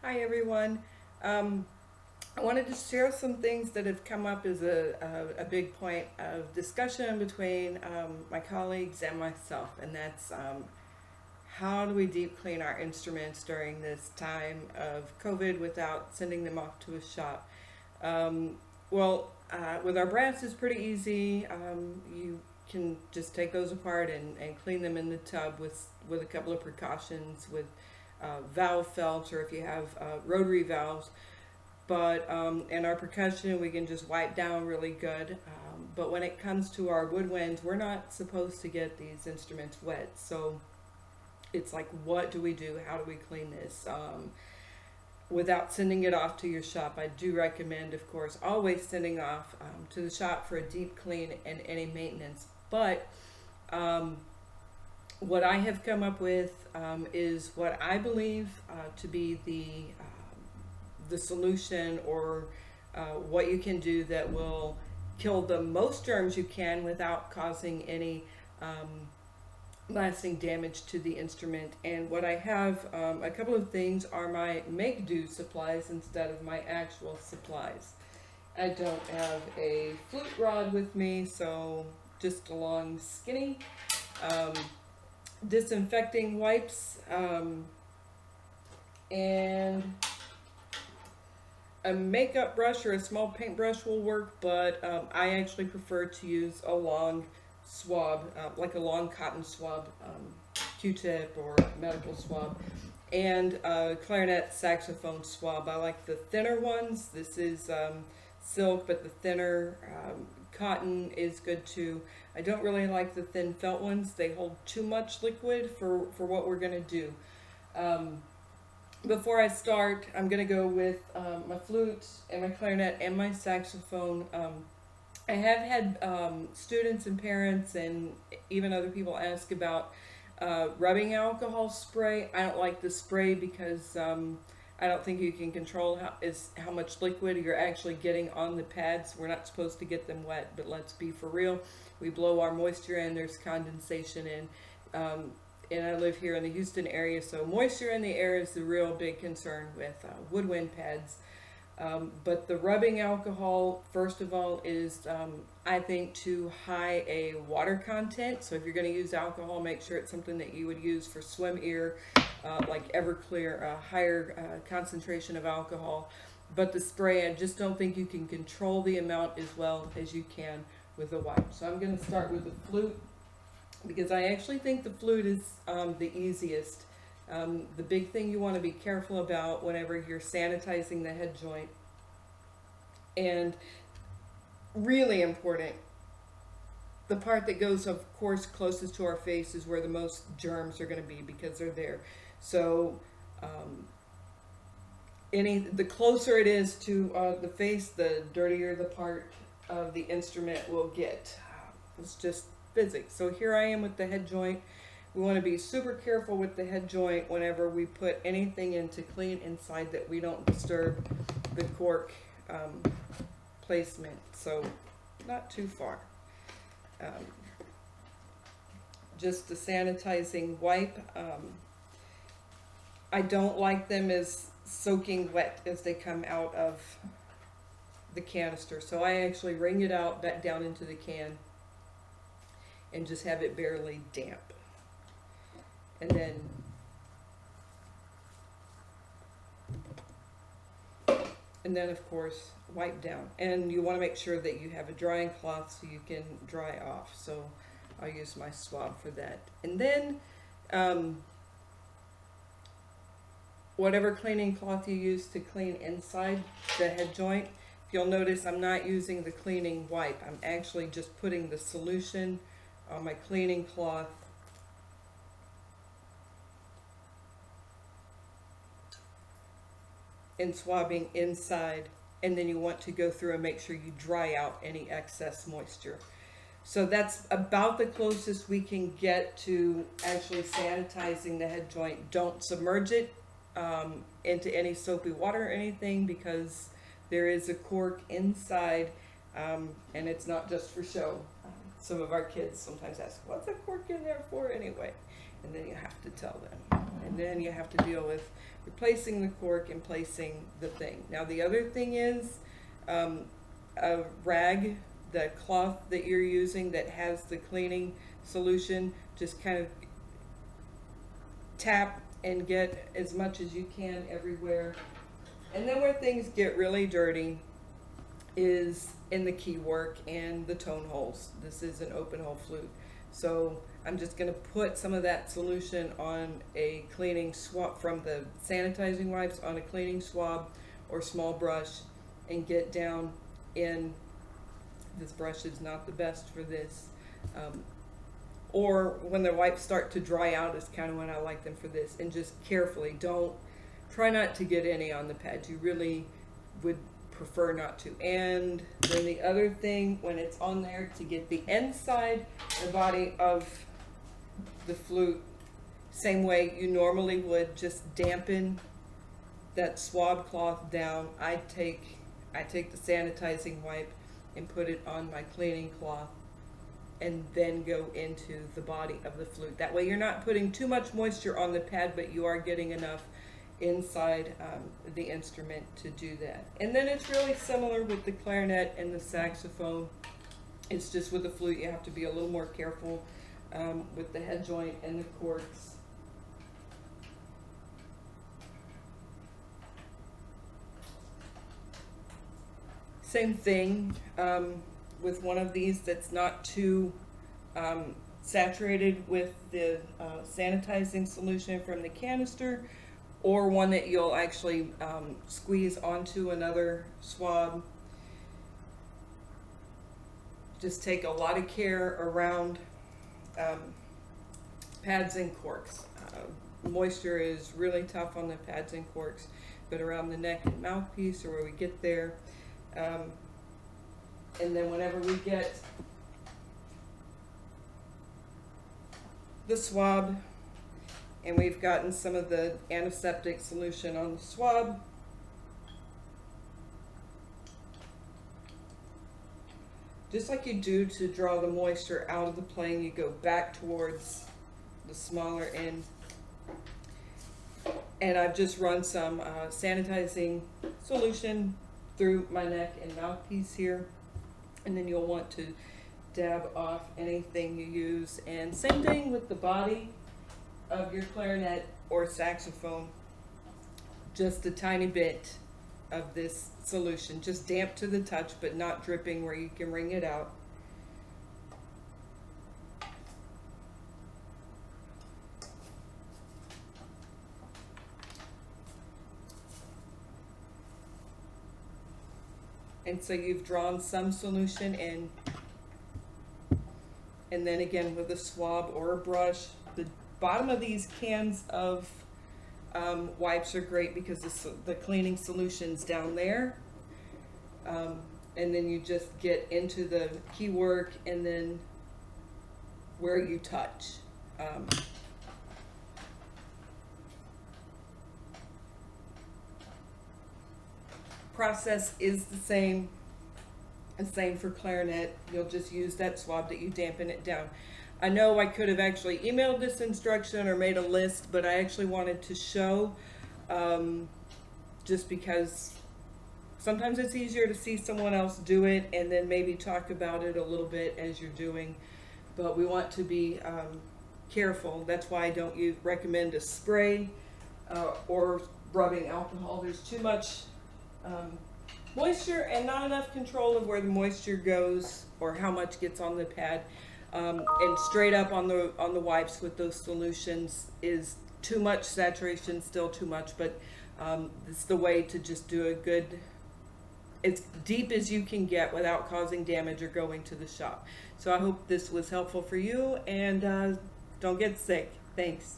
Hi everyone. I wanted to share some things that have come up as a big point of discussion between my colleagues and myself, and that's how do we deep clean our instruments during this time of COVID without sending them off to a shop? With our brass, it's pretty easy. You can just take those apart and clean them in the tub with a couple of precautions with valve felts, or if you have rotary valves. But in our percussion, we can just wipe down really good. But when it comes to our woodwinds, we're not supposed to get these instruments wet. So it's like, what do we do? How do we clean this? Without sending it off to your shop, I do recommend, of course, always sending off to the shop for a deep clean and any maintenance. But what I have come up with is what I believe to be the solution, or what you can do that will kill the most germs you can without causing any lasting damage to the instrument. And what I have, a couple of things, are my make-do supplies instead of my actual supplies. I don't have a flute rod with me, so just a long skinny disinfecting wipes, and a makeup brush or a small paintbrush will work, but I actually prefer to use a long swab, like a long cotton swab, Q-tip or medical swab, and a clarinet saxophone swab. I like the thinner ones. This is silk, but the thinner cotton is good too. I don't really like the thin felt ones. They hold too much liquid for what we're going to do. Before I start, I'm going to go with my flute and my clarinet and my saxophone. I have had students and parents and even other people ask about rubbing alcohol spray. I don't like the spray because I don't think you can control how much liquid you're actually getting on the pads. We're not supposed to get them wet, but let's be for real. We blow our moisture in, there's condensation in. And I live here in the Houston area, so moisture in the air is the real big concern with woodwind pads. But the rubbing alcohol, first of all, is I think too high a water content. So if you're going to use alcohol, make sure it's something that you would use for swim ear, like Everclear, a higher concentration of alcohol. But the spray, I just don't think you can control the amount as well as you can with a wipe. So I'm going to start with the flute, because I actually think the flute is the easiest. The big thing you want to be careful about whenever you're sanitizing the head joint, and really important, the part that goes, of course, closest to our face is where the most germs are going to be, because they're there. So the closer it is to the face, the dirtier the part of the instrument will get. It's just physics. So here I am with the head joint. We want to be super careful with the head joint whenever we put anything in to clean inside, that we don't disturb the cork placement. So not too far. Just a sanitizing wipe. I don't like them as soaking wet as they come out of the canister. So I actually wring it out back down into the can and just have it barely damp. And then of course wipe down, and you want to make sure that you have a drying cloth so you can dry off. So I'll use my swab for that. And then whatever cleaning cloth you use to clean inside the head joint, if you'll notice, I'm not using the cleaning wipe. I'm actually just putting the solution on my cleaning cloth and swabbing inside, and then you want to go through and make sure you dry out any excess moisture. So that's about the closest we can get to actually sanitizing the head joint. Don't submerge it into any soapy water or anything, because there is a cork inside, and it's not just for show. Some of our kids sometimes ask, what's a cork in there for anyway? And then you have to tell them. and then you have to deal with replacing the cork and placing the thing. Now the other thing is a rag, the cloth that you're using that has the cleaning solution, just kind of tap and get as much as you can everywhere. And then where things get really dirty is in the key work and the tone holes. This is an open hole flute. So I'm just going to put some of that solution on a cleaning swab from the sanitizing wipes on a cleaning swab or small brush and get down in. This brush is not the best for this. Or when the wipes start to dry out is kind of when I like them for this. And just carefully, try not to get any on the pads. You really would prefer not to. And then the other thing, when it's on there, to get the inside, the body of the flute, same way you normally would, just dampen that swab cloth down. I take the sanitizing wipe and put it on my cleaning cloth and then go into the body of the flute. That way you're not putting too much moisture on the pad, but you are getting enough inside the instrument to do that. And then it's really similar with the clarinet and the saxophone. It's just with the flute you have to be a little more careful with the head joint and the corks. Same thing with one of these that's not too saturated with the sanitizing solution from the canister, or one that you'll actually squeeze onto another swab. Just take a lot of care around pads and corks. Moisture is really tough on the pads and corks, but around the neck and mouthpiece or where we get there. And then whenever we get the swab and we've gotten some of the antiseptic solution on the swab, just like you do to draw the moisture out of the plane, you go back towards the smaller end. And I've just run some sanitizing solution through my neck and mouthpiece here. And then you'll want to dab off anything you use. And same thing with the body of your clarinet or saxophone. Just a tiny bit of this solution, just damp to the touch, but not dripping where you can wring it out. And so you've drawn some solution in, and then again with a swab or a brush. The bottom of these cans of wipes are great because the cleaning solution's down there. And then you just get into the key work and then where you touch. Process is the same for clarinet. You'll just use that swab that you dampen it down. I know I could have actually emailed this instruction or made a list, but I actually wanted to show just because sometimes it's easier to see someone else do it and then maybe talk about it a little bit as you're doing, but we want to be careful. That's why I don't recommend a spray or rubbing alcohol. There's too much moisture and not enough control of where the moisture goes or how much gets on the pad. And straight up on the wipes with those solutions is too much saturation, still too much, but it's the way to just do a good, as deep as you can get without causing damage or going to the shop. So I hope this was helpful for you, and don't get sick. Thanks.